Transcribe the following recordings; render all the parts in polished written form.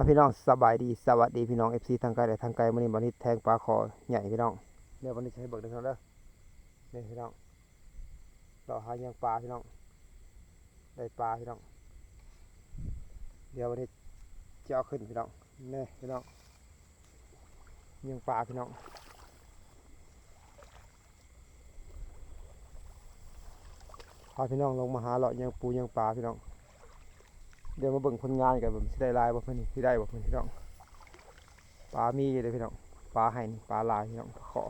พี่น้องสบายดีสวัสดีพี่น้อง FC ทางไกลและทางไกลมื้อนี้บัดนี้แทงปลาคอใหญ่พี่น้องเดี๋ยววันนี้จะให้เบิกเด้อพี่น้องเด้อนี่พี่น้องเราหายังปลาพี่น้องได้ปลาพี่น้องเดี๋ยววันนี้จะเอาขึ้นพี่น้องนี่พี่น้องยังปลาพี่น้องพาพี่น้องลงมาหาเลาะยังปูยังปลาพี่น้องเดี๋ยวมาเบิ่งผลงานกันผมสิได้ลายบ่เพิ่นนี่สิได้บ่เพิ่นพี่น้องปลามีเลยพี่น้องปลาไห่ปลาลายพี่น้องขอ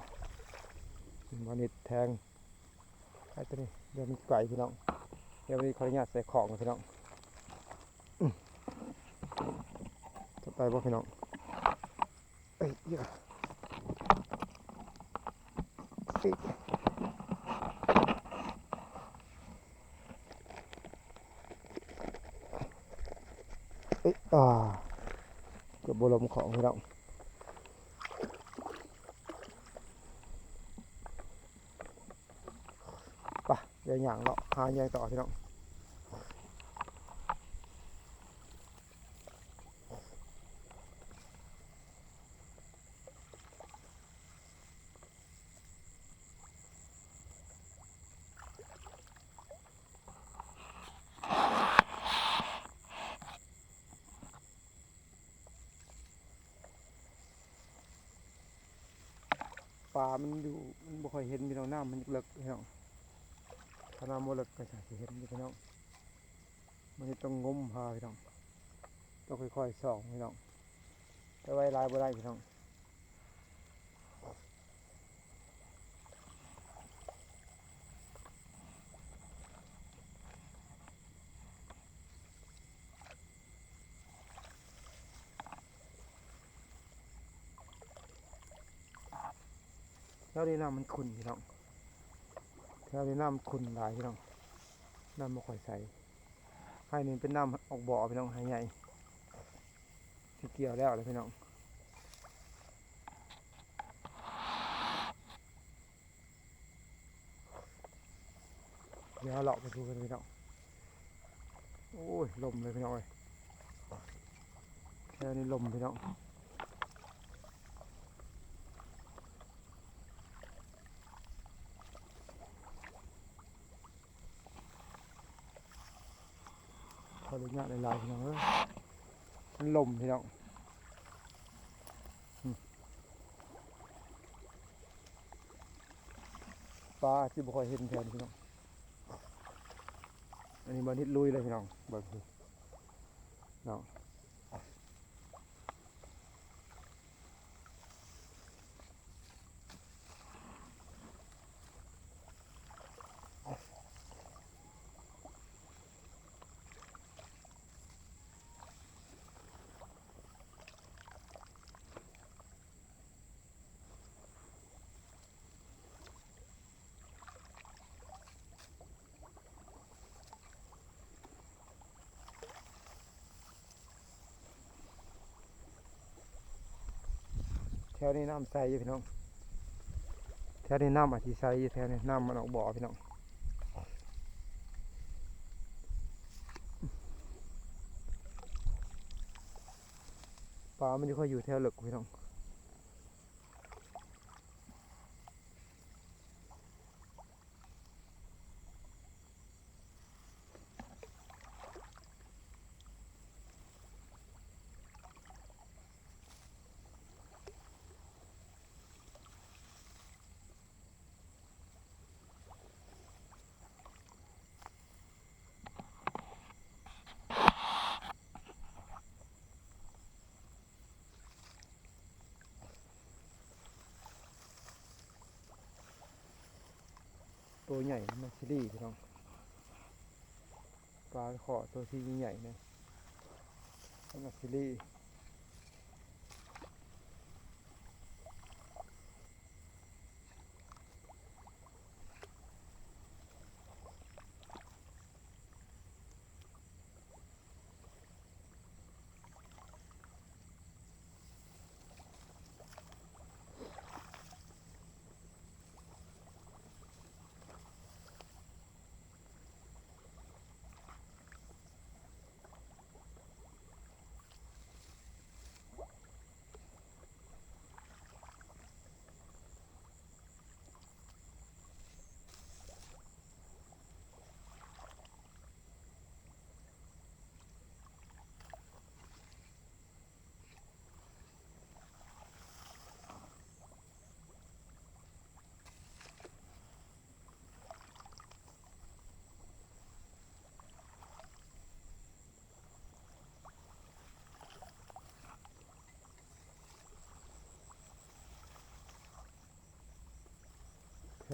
วันนี้แทงไอ้ตัวนี้เดี๋ยวมันไก่พี่น้องเดี๋ยววันนี้ขออนุญาตใส่ของพี่น้องจะไปบ่พี่น้องเอ้ยเยอะเอ้ยเอ้ยเกือบบลมของพี่น้องไปเดี๋ยวอย่างเราหาใหญ่ต่อพี่น้องปลามันอยู่มันบ่ค่อยเห็นพี่น้องน้ำมันเลิกพี่น้องถ้าน้ำบ่เลิกก็จะเห็นพี่น้องมันต้องงมหาพี่น้องต้องค่อยๆส่องพี่น้องแต่ไว้ลายบ่ได้พี่น้องแล้วนี่น้ำมันขุ่นพี่น้องแล้วนี่น้ำขุ่นหลายพี่น้องน้ำบ่ค่อยใสให้นี่เป็นน้ำออกบ่อพี่น้องให้ใหญ่ที่เกี่ยวแล้วเลยพี่น้องเดี๋ยวเราไปดูกันพี่น้องโอ้ยลมเลยพี่น้องเลยแค่นี้ลมพี่น้องขออนุญาตหลายๆพี่น้องมันลมพี่น้องปลาที่บ่ค่อยเห็นแทนพี่น้องอันนี้มานิดลุยเลยพี่น้องเบิ่งดูน้องแถวนี้น้ำใสอยู่พี่น้องแถวนี้น้ำอาจจะใสอยู่แถวนี้น้ำมันออกบ่อพี่น้องปลามันจะค่อยอยู่แถวหลึกพี่น้องตัวใหญ่มาชิลี่พี่น้องปลาขอตัวที่ใหญ่นะมาชิลี่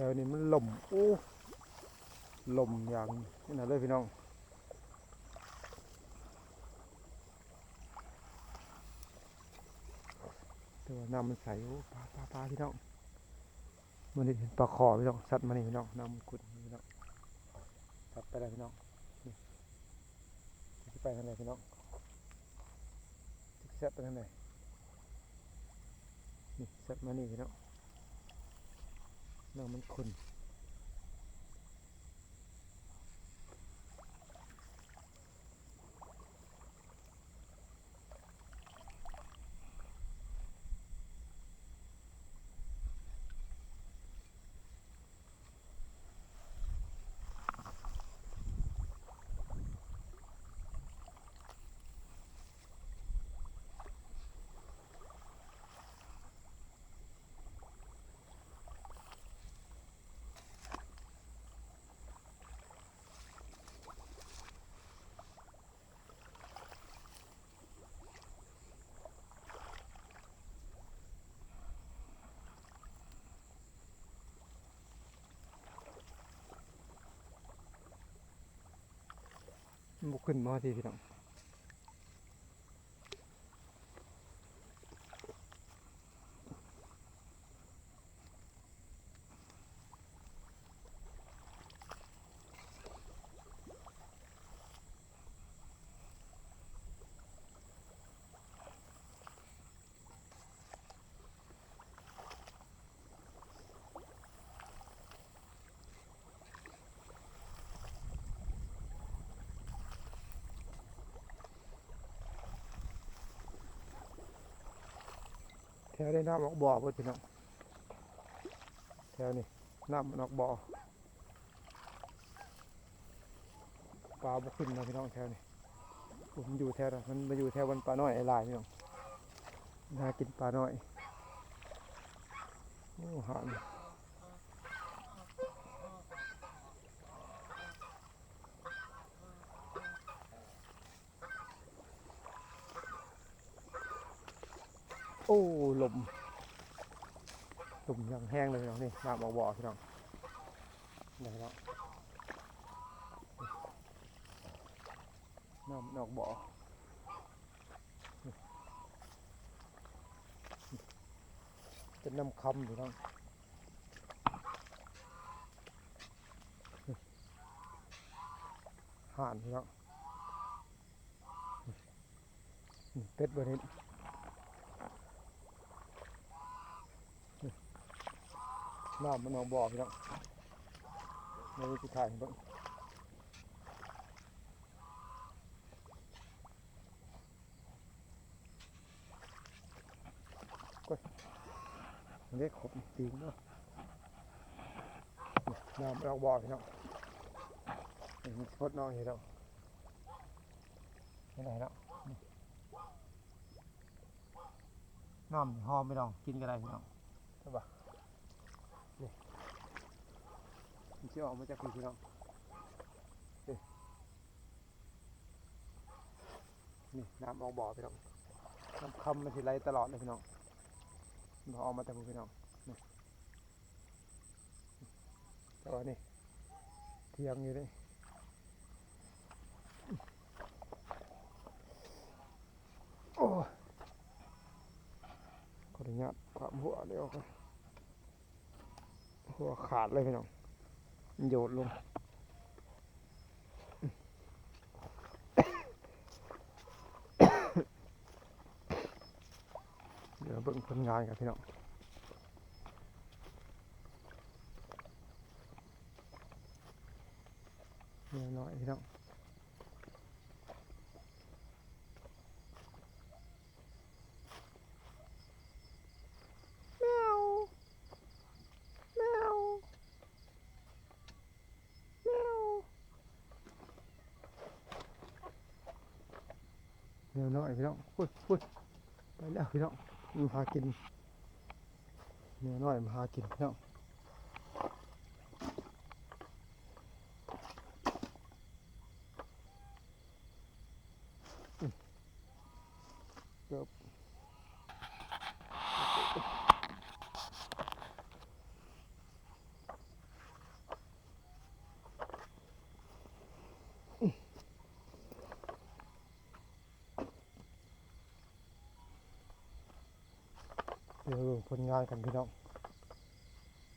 ถวนี้มันลมโอ้ลมอย่างนี่นะเลยพี่น้องแต่ว่าน้ำมันใสโอ้ปลาพี่น้องมันนี่ปลาคอพี่น้องสัตว์มันนี่พี่น้องน้ำมันขุ่นพี่น้องสัตว์ไปแล้วพี่น้องนี่จะไปทางไหนพี่น้องจะสัตว์ไปทางไหนนี่สัตว์มันนี่พี่น้องน้ำมันขุ่นมันบุกขึ้นมาทีพี่น้องแถวได้น้ำออกบ่อเพื่อนพี่น้องแถวนี้น้ำมันออกบ่อปลาบุกขึ้นมาพี่น้องแถวนี้ผมอยู่แถวนั้นมันมาอยู่แถววันปลาน้อยไอ้ลายพี่น้องน่ากินปลาน้อยโอ้หานโอ้ลมอย่างแห้งเลยพี่น้องนี่น้ำออกบ่อพี่น้องนี่พี่น้องน้ำมันออกบ่อเป็นน้ำคำพี่น้องห่านพี่น้องเป็ดบริเวณน้ำมันออกบ่อพี่น้องในวิธีถ่ายเบ้างก้อยเล็กขบตีนเนาะน้ำมันออกบ่อพี่น้องมีพดน้องเห็นแล้วไม่ไหนแล้วน้ำหอมพี่น้องกินกันได้พี่น้องใช่ปะนี่มันจะออกมาจากพี่น้องนี่น้ำออกบ่อพี่น้องน้ำคำมันสิไหลตลอดเลยพี่น้องมันออกมาจากพี่น้องนี่แต่ว่านี่เทียงอยู่เลยโอ้ขออนุญาตความหัวเดี๋ยวกันหัวขาดเลยพี่น้องโยดลงเดี๋ยวเบิ่งผลงานกันพี่น้องเดี๋ยวหน่อยพี่น้องแมวแมวแมวเดี๋ยวหน่อยพี่น้องพูดไปแล้วพี่น้องมันหากินเดี๋ยวหน่อยมาหากินพี่น้องเกือบ เดี๋ยวผลงานกันพี่น้อง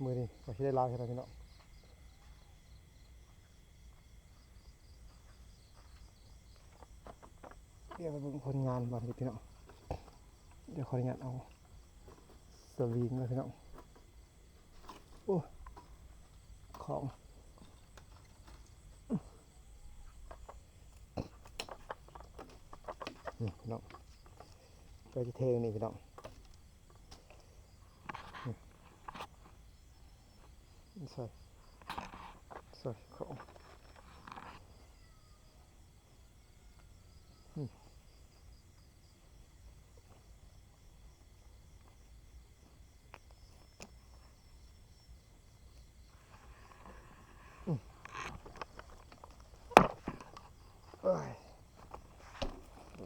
มือนี่ก็สิได้ลายกันพี่น้องเดี๋ยวไปเบิ่งผลงานบ้านพี่น้องเดี๋ยวขออนุญาตเอาสวิงเลยพี่น้องโอ้ของนี่พี่น้องไปที่เทงนี่พี่น้องใส่ของ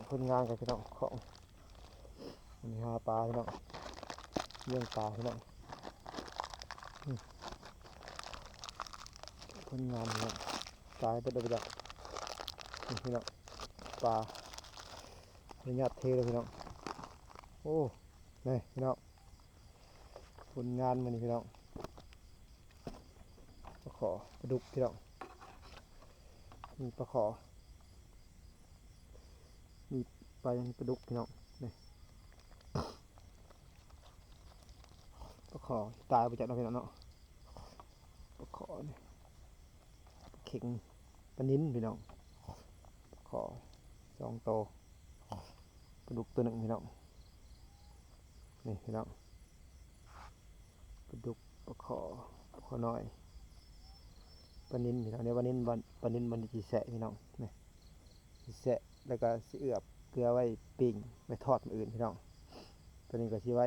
ผลงานกันพี่น้องของมีหาปลาพี่น้องเลี้ยงปลาพี่น้องผลงานพี่น้องตายไปเดี๋ยวไปดักพี่น้องปลาระยะเทเลยพี่น้องโอ้นี่พี่น้องผลงานมันนี่พี่น้องปลาขอปลาดุกพี่น้องมีปลาขอมีปลายังปลาดุกพี่น้องนี่ปลาขอตายไปจากเราพี่น้องเนาะปลาขอนี่เข่งปลานิ้นพี่น้องปลาขอ2 โตปลาดุกตัว 1พี่น้องนี่พี่น้องปลาดุกปลาขอน้อยปลานิ้นพี่น้องเนี่ยปลานิ้นมันจะแสะพี่น้องนี่แสะแล้วก็สิเอือบเกลือไว้ปิ้งไว้ทอดมื้ออื่นพี่น้องตัวนี้ก็สิไว้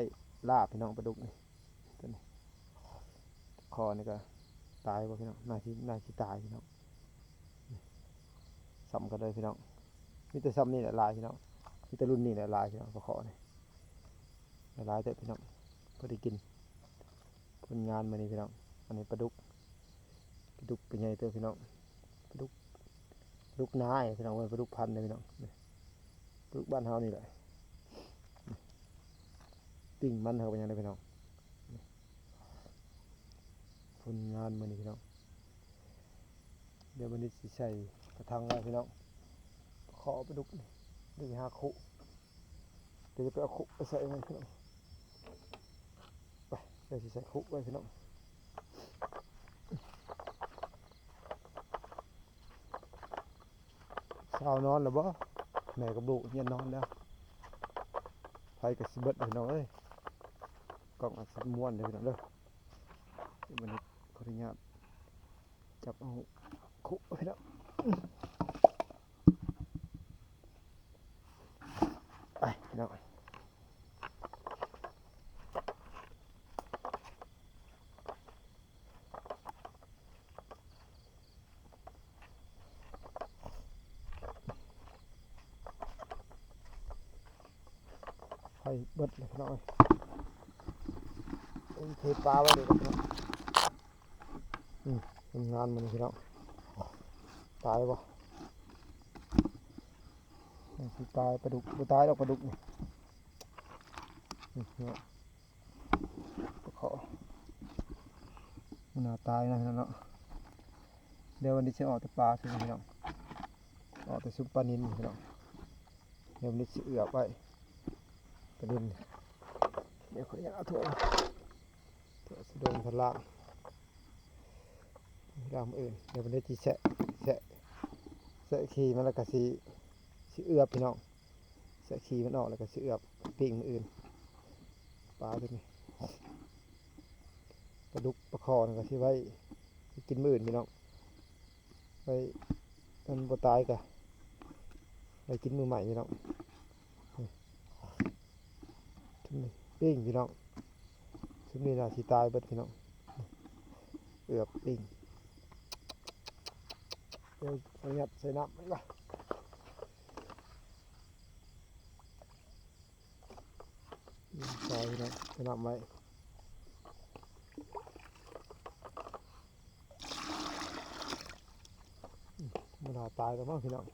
ลาบพี่น้องปลาดุกนี่ตัวนี้คอนี่ก็ตายบ่พี่น้องน่าสิตายพี่น้องซ้ำกันเลยพี่น้องมีแต่ซ้ำนี่แหละลายพี่น้องมีแต่รุ่นนี้แหละลายพี่น้องปลาขอนี่ลายแต่พี่น้องพอได้กินผลงานมื้อนี้พี่น้องอันนี้ปลาดุกเป็นไงตัวพี่น้องปลาดุกน้าพี่น้องปลาดุกพันธุ์เลยพี่น้องปลาดุกบ้านเฮานี่แหละปิ้งมันเฮาเป็นยังไงพี่น้องผลงานมื้อนี้พี่น้องเดี๋ยววันนี้สิใส่กระถางไว้พี่น้องขอปลาดุกนี่เดี๋ยวไปหาคุเดี๋ยวจะไปเอาคุไปใส่ไว้พี่น้องไปเดี๋ยวสิใส่คุไว้พี่น้องเช้านอนแล้วบ่แม่กับลูกเฮียนนอนแล้วไฟก็สิเบิดพี่น้องเอ้ยกล้องอัดสิม่วนเด้อพี่น้องเด้อวันนี้ขออนุญาตจับเอาคุพี่น้องไปพี่น้องไฟเบิดเลยพี่น้องเอ้ยเทปลาไว้เลยพี่น้องทำงานมันพี่น้องตายบ่สิตายปลาดุกบ่ตายดอกปลาดุกนี่เนาะขอมันน่าตายนะพี่น้องเนาะเดี๋ยววันนี้จะออกแต่ปลาพี่น้องออกแต่ซุปปลานิลพี่น้องเดี๋ยววันนี้จะเอือบไว้ปลานิลเดี๋ยวขออนุญาตเอาถั่วสะดงพันล่างอื่นเดี๋ยววันนี้จะแสะขี้มันแล้วก็สิเอือบพี่น้องแสะขี้มันออกแล้วก็สิเอือบปิ้งมื้ออื่นปลาตัวนี้ปลาดุกปลาคอนี่ก็สิไว้กินมื้ออื่นพี่น้องไว้มันบ่ตายก็ไว้กินมื้อใหม่พี่น้องชุดนี้ปิ้งพี่น้องชุดนี้น่าสิตายเบิดพี่น้องเอือบปิ้งเดี๋ยวเอาหยัดใส่น้ำมันก่อนใส่พี่น้องใส่น้ำไว้มันหาตายกันมั้งพี่น้อง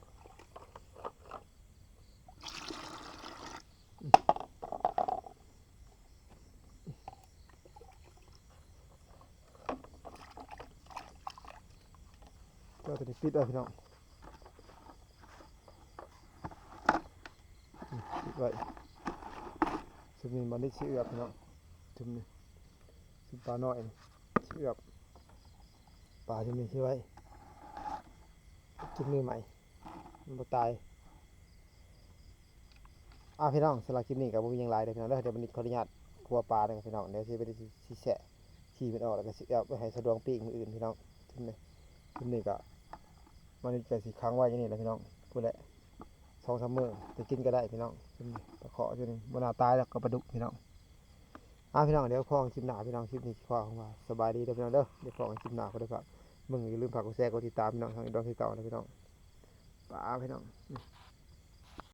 ตัวนี้ปิดไว้พี่น้องปิดไว้ซุมนี้มันได้สิเอือบพี่น้องซุมนี้ซุมปลาน้อยนี่สิเอือบปลาซุมนี้สิไว้ซุมนี้ใหม่มันบ่ตายพี่น้องสำหรับคลิปนี้ก็บ่มีหยังหลายเด้อพี่น้องเด้อเดี๋ยววันนี้ขออนุญาตครัวปลาเด้อพี่น้องเดี๋ยวสิไปสิแสะขี้มันออกแล้วก็สิเอาไปให้สะดวกปิ้งมื้ออื่นพี่น้องซุมนี้ก็มันก็สิค้างไว้อย่างนี้แหละพี่น้องพูดแหละ2-3 มื้อจะกินก็ได้พี่น้องซุมนี้ปลาขออยู่นี่บ่น่าตายแล้วก็ปลาดุกพี่น้องพี่น้องเดี๋ยวพอกันคลิปหน้าพี่น้องคลิปนี้ขอของว่าสบายดีเด้อพี่น้องเด้อเดี๋ยวพอกันคลิปหน้าก็ได้ครับมึงอย่าลืมฝากกดแชร์กดติดตามพี่น้องทางอีกดอกคือเก่านะพี่น้องปลาพี่น้อง